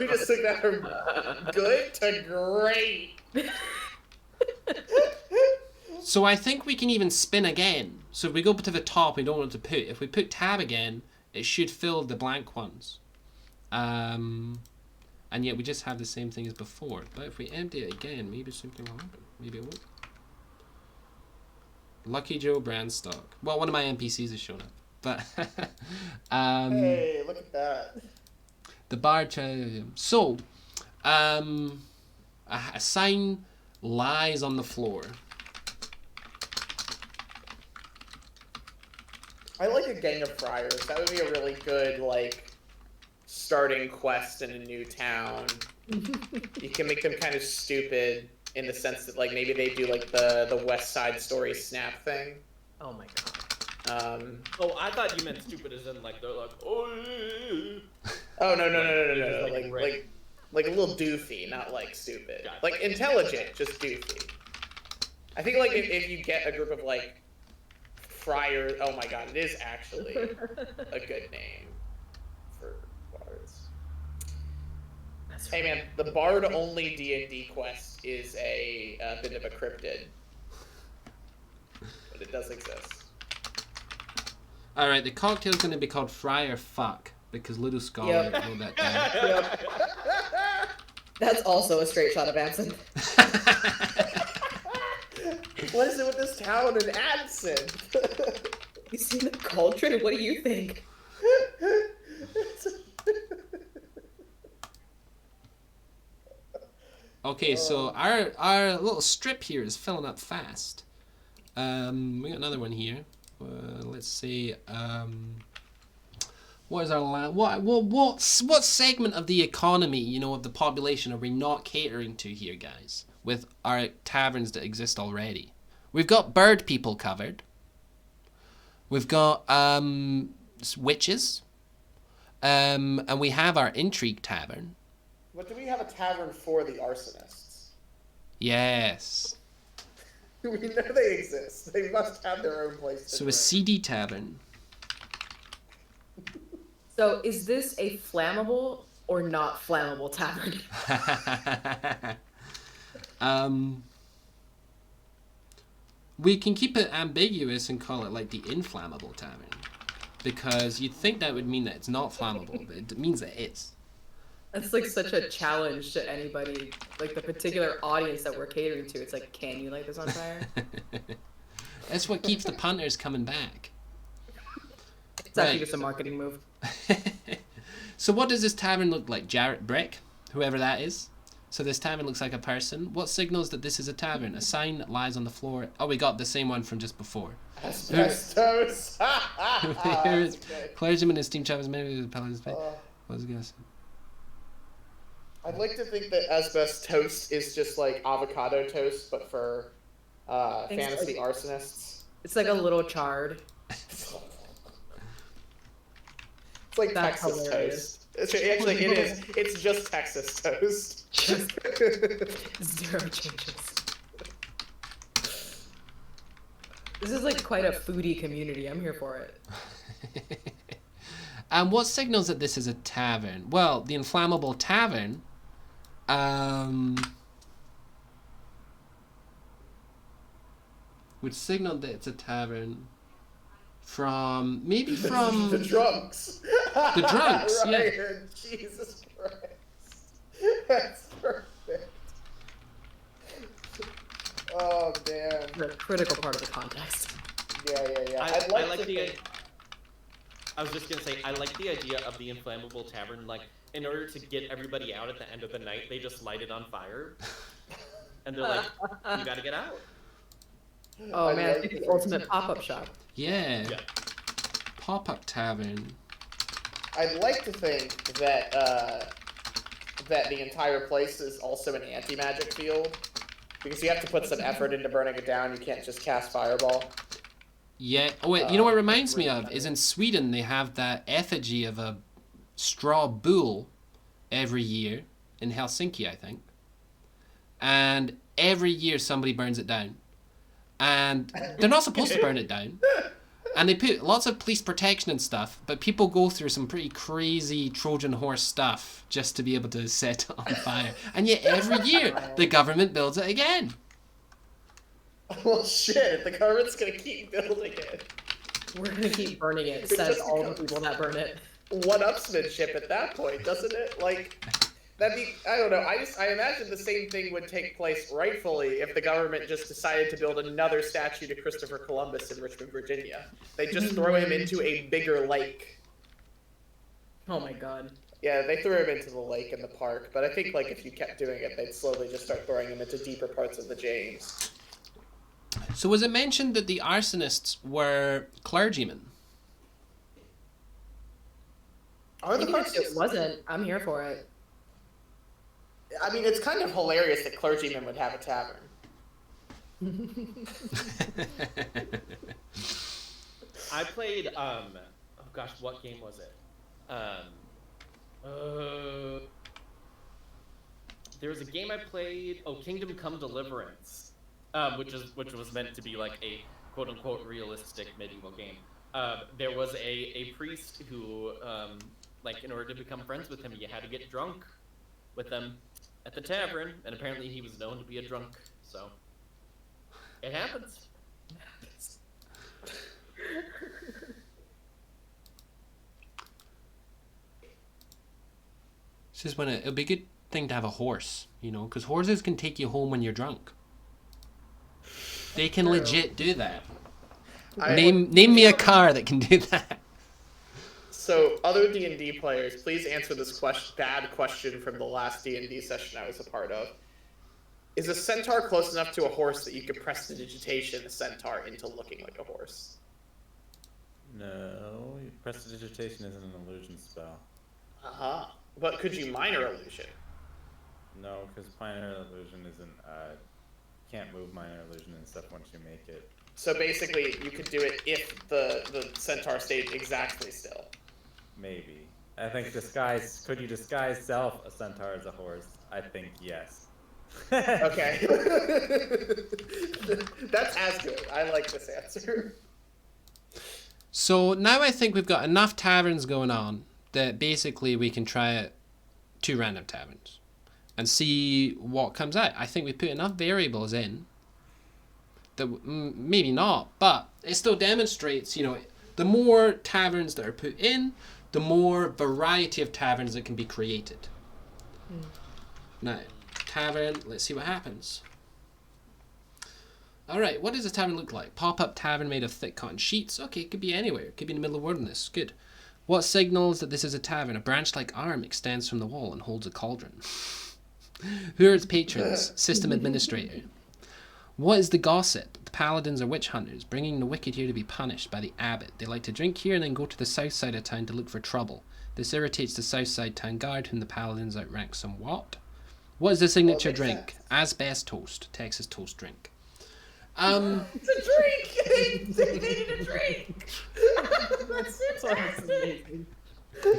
We just took that from good to great. So I think we can even spin again. So if we go to the top, we don't want to put. If we put tab again, it should fill the blank ones. And yet we just have the same thing as before. But if we empty it again, maybe something will happen. Maybe it won't. Lucky Joe Brandstock. Well, one of my NPCs has shown up. But Hey, look at that. the bar so a sign lies on the floor. I like a gang of friars. That would be a really good like starting quest in a new town. You can make them kind of stupid in the sense that like maybe they do like the West Side Story snap thing. Oh my god. Oh, I thought you meant stupid as in like they're like, oh. Oh no. Just, like, Like a little doofy, not like stupid. Gotcha. Like intelligent, just doofy. I think like if you get a group of like friars, oh my god, it is actually a good name for bards. That's Hey man, the bard only D&D quest is a bit of a cryptid, but it does exist. All right, the cocktail's going to be called Friar Fuck because Little Scholar Yep. wrote that down. Yep. That's also a straight shot of absinthe. What is it with this town and absinthe? You seen the cauldron? What do you think? Okay, so our little strip here is filling up fast. We got another one here. Let's see. What is our what segment of the economy, you know, of the population are we not catering to here, guys? With our taverns that exist already, we've got bird people covered. We've got witches, and we have our intrigue tavern. What do we have a tavern for the arsonists? Yes. We know they exist. They must have their own place. To So a drink. CD tavern. So is this a flammable or not flammable tavern? We can keep it ambiguous and call it like the inflammable tavern, because you'd think that would mean that it's not flammable, but it means that it is. That's like such a challenge to anybody, like the particular audience that we're catering to. It's like, can you light this on fire? That's what keeps the punters coming back. It's actually Right. just a marketing move. So what does this tavern look like? Jarrett Brick, whoever that is. So this tavern looks like a person. What signals that this is a tavern? A sign that lies on the floor. Oh, we got the same one from just before. Asbestos. Here is Okay. clergyman and steam travelers. Maybe the paladin's pay. Uh, What was I gonna say? I'd like to think that asbestos is just like avocado toast, but for Thanks, fantasy like- arsonists. It's like a little charred. It's like That's Texas hilarious. toast. Actually, it is. It's just Texas toast. Just 0 changes. This is like quite a foodie community. I'm here for it. And what signals that this is a tavern? Well, the inflammable tavern. Would signal that it's a tavern from maybe from the drunks. The drunks, yeah. Ryan, Jesus Christ. That's perfect. Oh man. The critical part of the context. Yeah. I like the. I was just gonna say I like the idea of the inflammable tavern. Like, in order to get everybody out at the end of the night, they just light it on fire, and they're like, "You gotta get out." Oh I man, like it's the that. ultimate pop-up shop. yeah, Yeah. pop-up tavern. I'd like to think that that the entire place is also an anti-magic field, because you have to put some effort into burning it down. You can't just cast fireball. Yeah. Oh wait, you know what it reminds me really of funny. is in Sweden they have that effigy of a straw bull every year in Helsinki, I think. And every year somebody burns it down. And they're not supposed to burn it down. And they put lots of police protection and stuff, but people go through some pretty crazy Trojan horse stuff just to be able to set it on fire. And yet every year the government builds it again. Well, shit, the government's gonna keep building it. We're gonna keep burning it, It's says just all the because- people that burn it. One-upsmanship at that point, doesn't it? Like, that'd be, I don't know, I imagine the same thing would take place rightfully if the government just decided to build another statue to Christopher Columbus in Richmond, Virginia. They just throw him into a bigger lake. Oh my god. Yeah, they threw him into the lake in the park, but I think, like, if you kept doing it, they'd slowly just start throwing him into deeper parts of the James. So was it mentioned that the arsonists were clergymen? Are the Even if clergymen? it wasn't, I'm here for it. I mean, it's kind of hilarious that clergymen would have a tavern. I played oh gosh, what game was it? There was a game I played, Kingdom Come Deliverance, which was meant to be like a quote unquote realistic medieval game. There was a priest who like, in order to become friends with him, you had to get drunk with them at the tavern, and apparently he was known to be a drunk, so it happens. It's just when it'd be a good thing to have a horse, you know, because horses can take you home when you're drunk. They can legit do that. Name me a car that can do that. So, other D&D players, please answer this bad question from the last D&D session I was a part of. Is a centaur close enough to a horse that you could prestidigitation a centaur into looking like a horse? No, prestidigitation isn't an illusion spell. Uh-huh. But could you minor illusion? No, because minor illusion isn't. Can't move minor illusion and stuff once you make it. So basically, you could do it if the centaur stayed exactly still. Maybe. I think disguise. Could you disguise self a centaur as a horse? I think yes. Okay. That's as good. I like this answer. So now I think we've got enough taverns going on that basically we can try it 2 random taverns and see what comes out. I think we put enough variables in that maybe not, but it still demonstrates, you know, the more taverns that are put in, the more variety of taverns that can be created. Now, tavern, let's see what happens. All right, what does a tavern look like? Pop-up tavern made of thick cotton sheets. Okay, it could be anywhere. It could be in the middle of wilderness. Good. What signals that this is a tavern? A branch-like arm extends from the wall and holds a cauldron. Who are its patrons? System administrator. What is the gossip? The paladins are witch hunters, bringing the wicked here to be punished by the abbot. They like to drink here and then go to the south side of town to look for trouble. This irritates the south side town guard, whom the paladins outrank somewhat. What is the signature drink? Asbestos, Texas toast drink. It's a drink! They needed a drink! That's fantastic!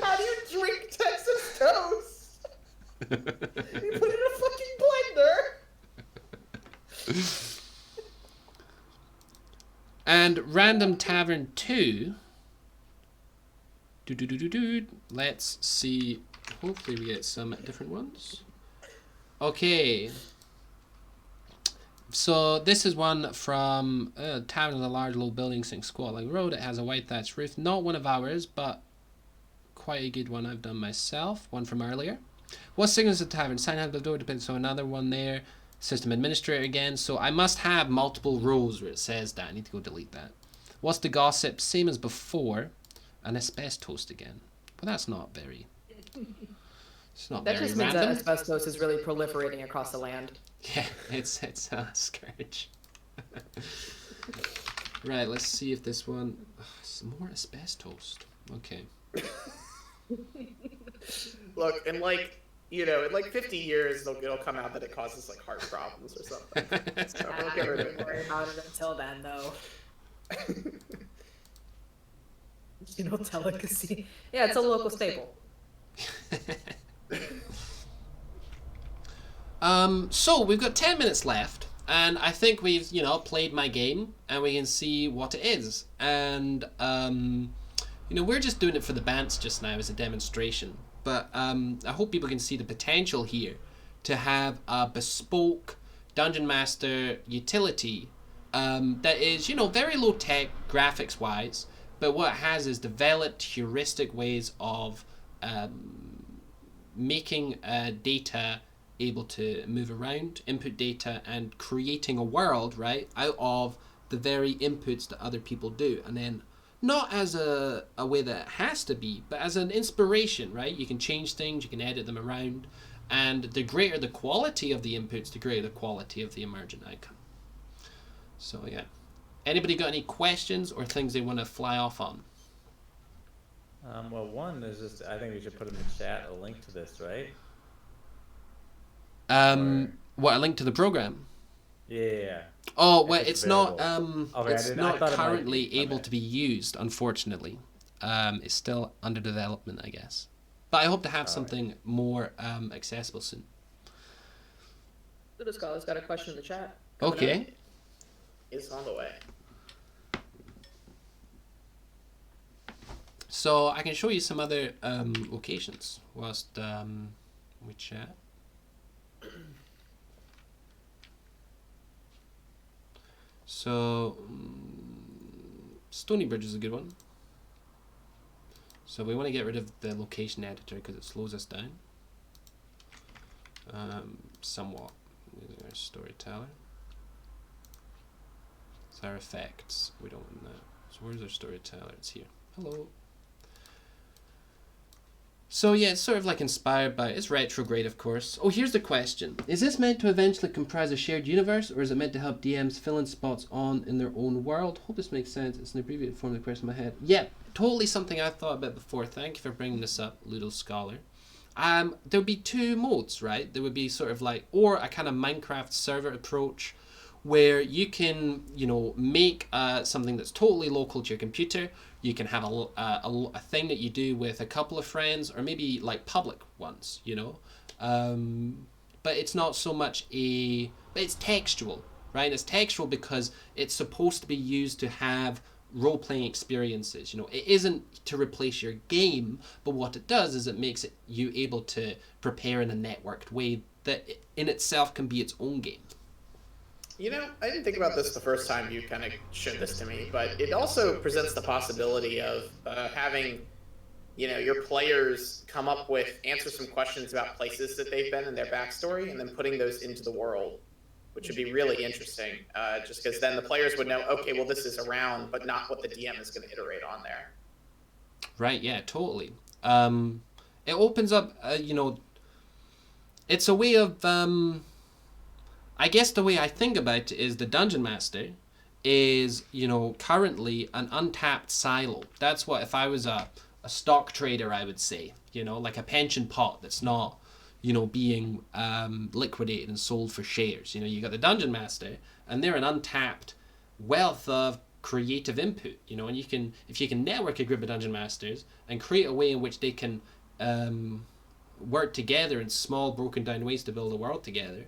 How do you drink Texas toast? You put it in a fucking blender! And Random Tavern 2. Let's see. Hopefully we get some different ones. Okay. So this is one from Tavern of the Large Low Building, Sing Squat Like Road. It has a white thatched roof. Not one of ours, but quite a good one I've done myself. One from earlier. What signals the tavern? Sign out the door depends. So another one there. System administrator again. So I must have multiple rows where it says that. I need to go delete that. What's the gossip? Same as before. An asbestos again. Well, that's not very. It's not That very just means random. that asbestos is really proliferating across the land. Yeah, it's a scourge. Right, let's see if this one. Some more asbestos. Okay. Look, in like, you know, in like 50 years, it'll come out that it causes like heart problems or something. So we'll get rid of Don't worry it. about it until then, though. You know, delicacy. Yeah, it's a local staple. So we've got 10 minutes left, and I think we've, played my game, and we can see what it is. And, we're just doing it for the bants just now as a demonstration. But I hope people can see the potential here to have a bespoke Dungeon Master utility that is, very low tech graphics wise, but what it has is developed heuristic ways of making data able to move around, input data, and creating a world, right, out of the very inputs that other people do. And then not as a way that it has to be, but as an inspiration, right? You can change things, you can edit them around, and the greater the quality of the inputs, the greater the quality of the emergent outcome. So yeah. Anybody got any questions or things they want to fly off on? Well, one is just, I think we should put in the chat a link to this, right? What, a link to the program? Yeah. Oh, If well, it's it's not. Okay, It's I not thought it might currently be. able Okay. to be used, unfortunately. It's still under development, I guess. But I hope to have Alright. something more accessible soon. Little Scholar's got a question in the chat. Okay. It's on the way. So I can show you some other locations whilst we chat. So Stony Bridge is a good one. So we want to get rid of the location editor because it slows us down somewhat. Using our storyteller. It's our effects. We don't want that. So where's our storyteller? It's here. Hello. So yeah, it's sort of like inspired by, it's retrograde of course. Oh, here's the question. Is this meant to eventually comprise a shared universe, or is it meant to help DMs fill in spots in their own world? Hope this makes sense. It's an abbreviated form of the question in my head. Yeah, totally something I thought about before. Thank you for bringing this up, Ludo Scholar. There would be two modes, right? There would be sort of like, or a kind of Minecraft server approach where you can, make something that's totally local to your computer. You can have a thing that you do with a couple of friends, or maybe like public ones, but it's not so much but it's textual, right? It's textual because it's supposed to be used to have role-playing experiences. It isn't to replace your game, but what it does is it makes you able to prepare in a networked way that in itself can be its own game. I didn't think about this the first time you kind of showed this to me, but it also presents the possibility of having, your players come up with, answer some questions about places that they've been and their backstory, and then putting those into the world. which would be really interesting. Just because then the players would know, okay, well, this is around, but not what the DM is going to iterate on there. Right, yeah, totally. It opens up, it's a way of, I guess the way I think about it is the Dungeon Master is, currently an untapped silo. That's what, if I was a stock trader, I would say, like a pension pot that's not, being liquidated and sold for shares. You got the Dungeon Master, and they're an untapped wealth of creative input, and if you can network a group of Dungeon Masters and create a way in which they can work together in small broken down ways to build a world together,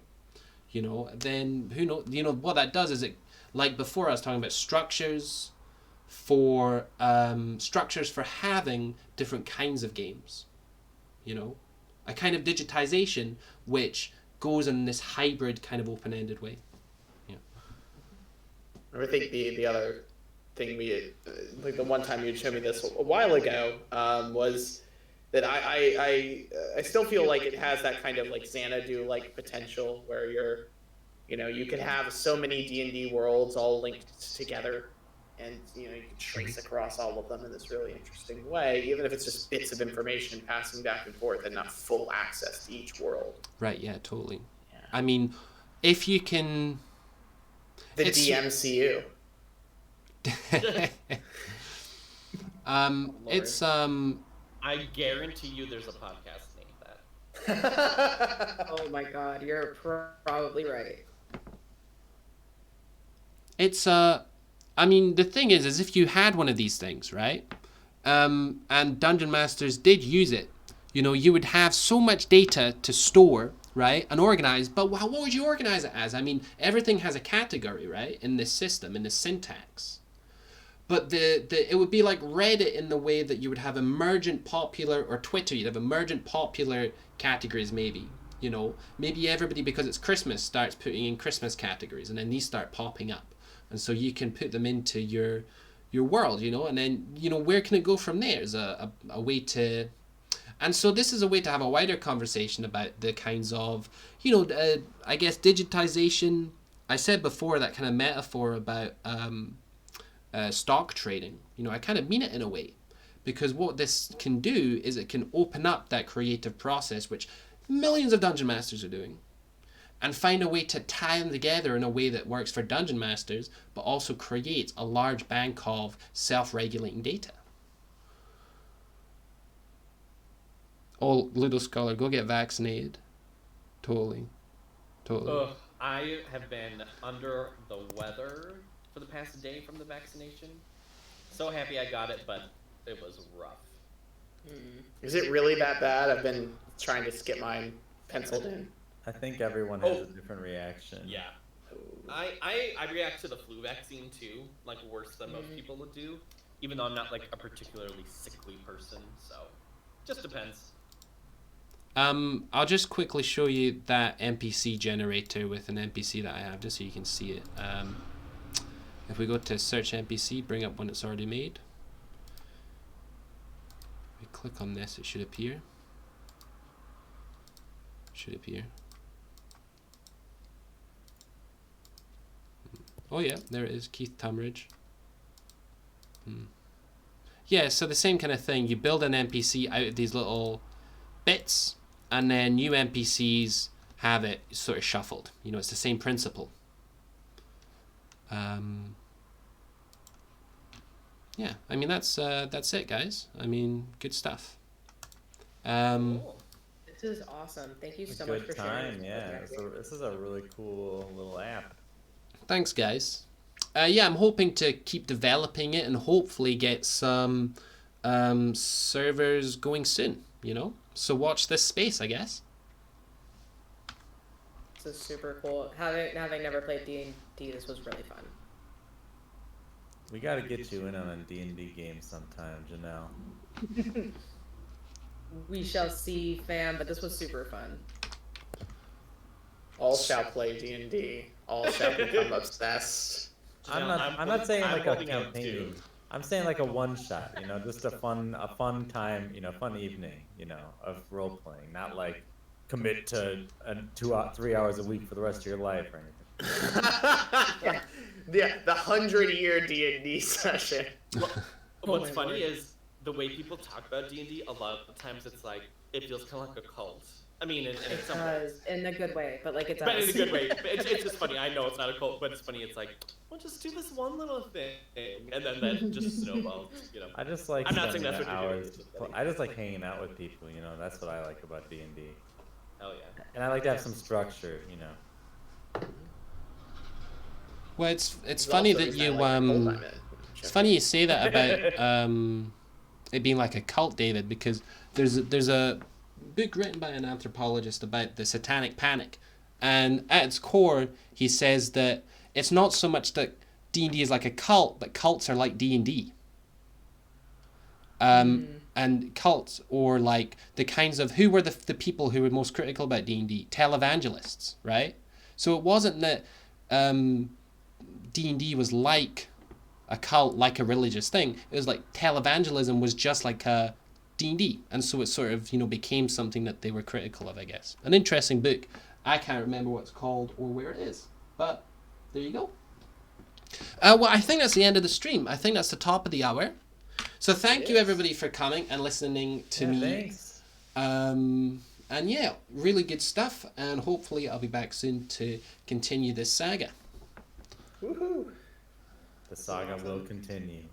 then who knows, what that does is it, like before I was talking about structures for having different kinds of games, a kind of digitization which goes in this hybrid kind of open-ended way. I think the other thing like the one time you showed me this a while ago, was that I still feel like it has that kind of like Xanadu like potential where you can have so many D&D worlds all linked together, and you can trace across all of them in this really interesting way, even if it's just bits of information passing back and forth and not full access to each world. Right, yeah, totally. Yeah. I mean, if you can... The DMCU. It's... I guarantee you there's a podcast named that. Oh my god, you're probably right. It's I mean, the thing is if you had one of these things, right, and Dungeon Masters did use it, you would have so much data to store, right, and organize. But what would you organize it as? I mean, everything has a category, right, in this system, in this syntax. But it would be like Reddit in the way that you would have emergent popular, or Twitter, you'd have emergent popular categories, maybe. Maybe everybody, because it's Christmas, starts putting in Christmas categories, and then these start popping up. And so you can put them into your world, and then, where can it go from there is a way to... And so this is a way to have a wider conversation about the kinds of, I guess, digitization. I said before that kind of metaphor about stock trading. I kind of mean it in a way, because what this can do is it can open up that creative process, which millions of Dungeon Masters are doing, and find a way to tie them together in a way that works for Dungeon Masters, but also creates a large bank of self-regulating data. Oh, Ludo Scholar, go get vaccinated. Totally. Ugh, I have been under the weather for the past day from the vaccination. So happy I got it, but it was rough. Is it really that bad? I've been trying to skip mine penciled in. I think everyone has a different reaction. Yeah. I react to the flu vaccine too, like worse than most people would do, even though I'm not like a particularly sickly person, so just depends. I'll just quickly show you that NPC generator with an NPC that I have, just so you can see it. If we go to search NPC, bring up one that's already made. We click on this, it should appear. Oh yeah, there it is, Keith Tumridge. Yeah, so the same kind of thing. You build an NPC out of these little bits, and then new NPCs have it sort of shuffled. It's the same principle. Yeah, I mean that's it, guys. I mean, good stuff. This is awesome. Thank you so much for sharing. Yeah, this is a really cool little app. Thanks, guys. Yeah, I'm hoping to keep developing it and hopefully get some servers going soon. So watch this space, I guess. This is super cool. Having never played D&D, this was really fun. We gotta get you in on a D&D game sometime, Janelle. We shall see, fam, but this was super fun. All shall play D&D. All shall become obsessed. I'm not saying like a campaign. I'm saying like a one shot, just a fun time, fun evening, of role playing, not like commit to 3 hours a week for the rest of your life or anything. Yeah, the 100-year D&D session. What's my funny word. is the way people talk about D&D. A lot of times, it's like it feels kind of like a cult. I mean, in It some does, ways, in a good way, but like it does. but in a good way. But it's just funny. I know it's not a cult, but it's funny. It's like, well, just do this one little thing, and then that just snowballs. I just like I'm not saying spending that's the what you're doing. hours. It's just funny. I just like hanging out with people. That's what I like about D&D. Hell yeah. And I like to have some structure. Well, it's There's funny also that reason I you like the cult I'm in. it's funny you say that about it being like a cult, David, because there's a book written by an anthropologist about the Satanic Panic, and at its core, he says that it's not so much that D&D is like a cult, but cults are like D&D. And cults, or like the kinds of, who were the people who were most critical about D&D? Televangelists, right? So it wasn't that D&D was like a cult, like a religious thing. It was like televangelism was just like a D&D, and so it sort of became something that they were critical of, I guess. An interesting book. I can't remember what it's called or where it is, but there you go. Well, I think that's the end of the stream. I think that's the top of the hour. So thank you everybody for coming and listening to me. Thanks. And yeah, really good stuff. And hopefully I'll be back soon to continue this saga. Woohoo! The saga will continue.